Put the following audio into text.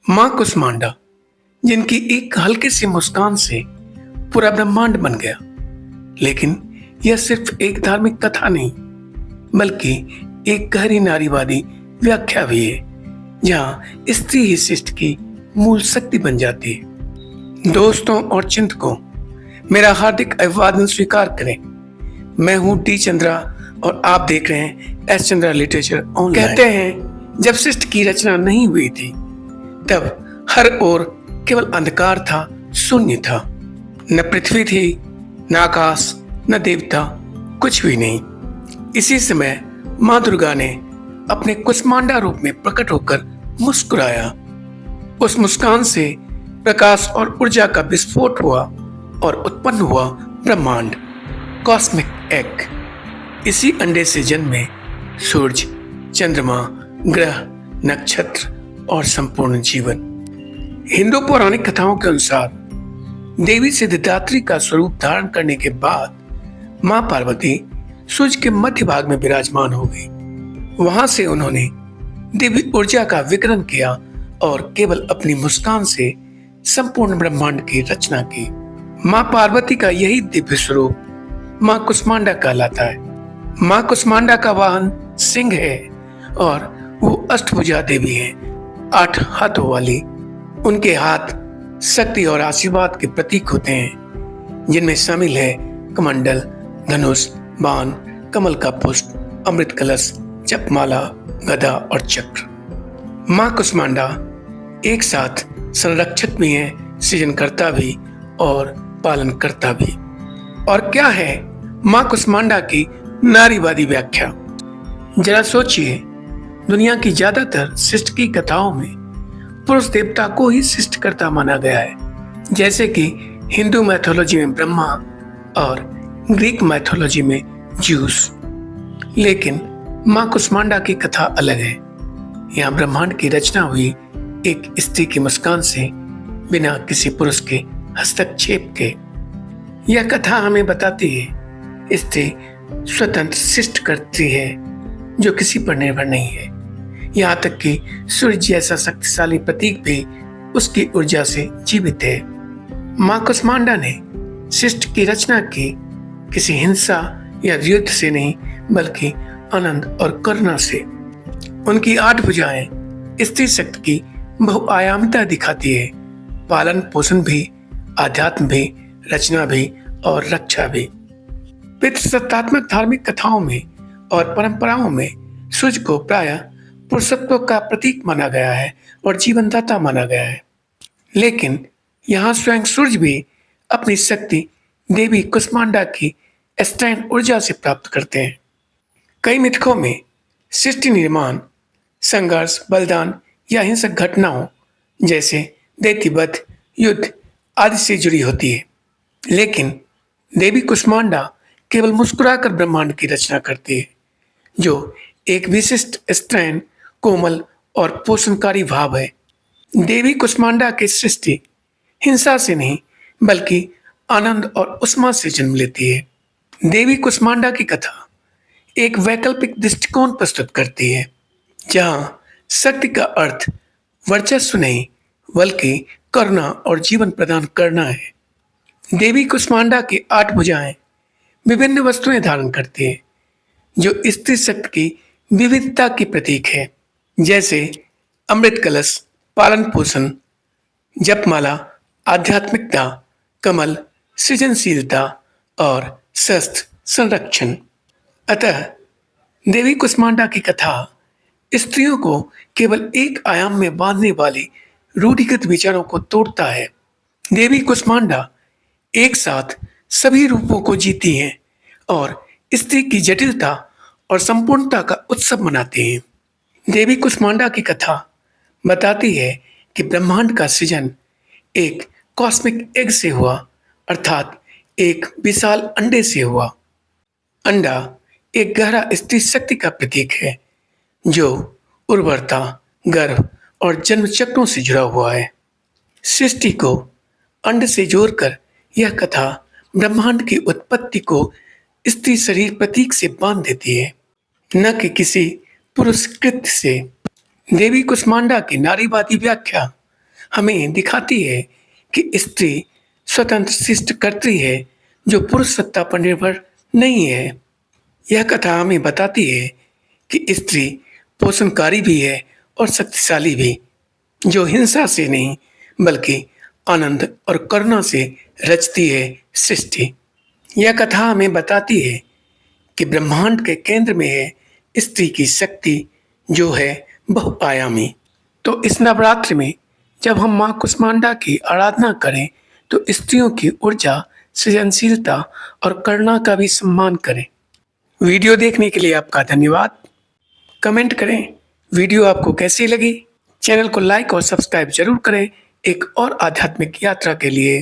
मां कुष्मांडा, जिनकी एक हल्की सी मुस्कान से पूरा ब्रह्मांड बन गया। लेकिन यह सिर्फ एक धार्मिक कथा नहीं, बल्कि एक गहरी नारीवादी व्याख्या भी है, जहां स्त्री ही शिष्ट की मूल शक्ति बन जाती है। दोस्तों और चिंतकों, मेरा हार्दिक अभिवादन स्वीकार करें। मैं हूं डी चंद्रा और आप देख रहे हैं एस चंद्रा लिटरेचर ऑनलाइन। कहते हैं, जब शिष्ट की रचना नहीं हुई थी, तब हर ओर केवल अंधकार था, शून्य था। न पृथ्वी थी, न आकाश, न देवता, कुछ भी नहीं। इसी समय मां दुर्गा ने अपने कुष्मांडा रूप में प्रकट होकर मुस्कुराया। उस मुस्कान से प्रकाश और ऊर्जा का विस्फोट हुआ और उत्पन्न हुआ ब्रह्मांड, कॉस्मिक एग। इसी अंडे से जन्मे सूरज, चंद्रमा, ग्रह, नक्षत्र और संपूर्ण जीवन। हिंदू पौराणिक कथाओं के अनुसार देवी सिद्धिदात्री का स्वरूप धारण करने के बाद मां पार्वती सूर्य के मध्य भाग में विराजमान हो गई। वहां से उन्होंने दिव्य ऊर्जा का विकिरण किया और केवल अपनी मुस्कान से संपूर्ण ब्रह्मांड की रचना की। मां पार्वती का यही दिव्य स्वरूप मां कुष्मांडा कहलाता है। मां कुष्मांडा का वाहन सिंह है और वो अष्टभुजा देवी है, 8 हाथों वाली। उनके हाथ शक्ति और आशीर्वाद के प्रतीक होते हैं, जिनमें शामिल है कमंडल, धनुष, बाण, कमल का पुष्प, अमृत कलश, जपमाला, गदा और चक्र। मां कुष्मांडा एक साथ संरक्षक भी है, सृजनकर्ता भी और पालनकर्ता भी। और क्या है मां कुष्मांडा की नारीवादी व्याख्या? जरा सोचिए, दुनिया की ज्यादातर शिष्ट की कथाओं में पुरुष देवता को ही सृष्टिकर्ता माना गया है, जैसे कि हिंदू मैथोलॉजी में ब्रह्मा और ग्रीक मैथोलॉजी में ज्यूस। लेकिन मां कुष्मांडा की कथा अलग है। यहाँ ब्रह्मांड की रचना हुई एक स्त्री की मुस्कान से, बिना किसी पुरुष के हस्तक्षेप के। यह कथा हमें बताती है स्त्री स्वतंत्र सृष्टि करती है, जो किसी पर निर्भर नहीं है। यहाँ तक कि सूर्य जैसा शक्तिशाली प्रतीक भी उसकी ऊर्जा से जीवित है। मां कुष्मांडा ने सृष्टि की रचना की किसी हिंसा या युद्ध से नहीं, बल्कि आनंद और करुणा से। उनकी 8 भुजाएं स्त्री शक्ति की बहुआयामिता दिखाती है, पालन पोषण भी, आध्यात्म भी, रचना भी और रक्षा भी। पितृसत्तात्मक धार्मिक कथाओं में और परंपराओं में सूर्य को प्रायः पुरुषत्व का प्रतीक माना गया है और जीवनदाता माना गया है। लेकिन यहाँ स्वयं सूर्य भी अपनी शक्ति देवी कुष्मांडा की स्त्रैण ऊर्जा से प्राप्त करते हैं। कई मिथकों में सृष्टि निर्माण, संघर्ष, बलिदान या हिंसक घटनाओं जैसे दैत्यवध, युद्ध आदि से जुड़ी होती है। लेकिन देवी कुष्मांडा केवल मुस्कुराकर ब्रह्मांड की रचना करती है, जो एक विशिष्ट स्त्रैण, कोमल और पोषणकारी भाव है। देवी कुष्मांडा की सृष्टि हिंसा से नहीं, बल्कि आनंद और उष्मा से जन्म लेती है। देवी कुष्मांडा की कथा एक वैकल्पिक दृष्टिकोण प्रस्तुत करती है, जहां शक्ति का अर्थ वर्चस्व नहीं, बल्कि करुणा और जीवन प्रदान करना है। देवी कुष्मांडा की 8 भुजाएं विभिन्न वस्तुएं धारण करती है, जो स्त्री शक्ति की विविधता की प्रतीक है, जैसे अमृत कलश पालन पोषण, जपमाला आध्यात्मिकता, कमल सृजनशीलता और शस्त्र संरक्षण। अतः देवी कुष्मांडा की कथा स्त्रियों को केवल एक आयाम में बांधने वाली रूढ़िगत विचारों को तोड़ता है। देवी कुष्मांडा एक साथ सभी रूपों को जीती हैं और स्त्री की जटिलता और संपूर्णता का उत्सव मनाती हैं। देवी कुष्मांडा की कथा बताती है कि ब्रह्मांड का सृजन एक कॉस्मिक एग से हुआ, अर्थात एक विशाल अंडे से हुआ। अंडा एक गहरा स्त्री शक्ति का प्रतीक है, जो उर्वरता, गर्भ और जन्म चक्रों से जुड़ा हुआ है। सृष्टि को अंड से जोड़कर यह कथा ब्रह्मांड की उत्पत्ति को स्त्री शरीर प्रतीक से बांध देती है, न कि किसी पुरुष कृत्य से। देवी कुष्मांडा की नारीवादी व्याख्या हमें दिखाती है कि स्त्री स्वतंत्र शिष्ट कर्त्री है जो पुरुष सत्ता पर निर्भर नहीं है। यह कथा हमें बताती है कि स्त्री पोषणकारी भी है और शक्तिशाली भी, जो हिंसा से नहीं बल्कि आनंद और करुणा से रचती है सृष्टि। यह कथा हमें बताती है कि ब्रह्मांड के केंद्र में है स्त्री की शक्ति, जो है बहुआयामी। तो इस नवरात्रि में जब हम माँ कुष्मांडा की आराधना करें तो स्त्रियों की ऊर्जा, सृजनशीलता और करुणा का भी सम्मान करें। वीडियो देखने के लिए आपका धन्यवाद। कमेंट करें वीडियो आपको कैसी लगी। चैनल को लाइक और सब्सक्राइब जरूर करें एक और आध्यात्मिक यात्रा के लिए।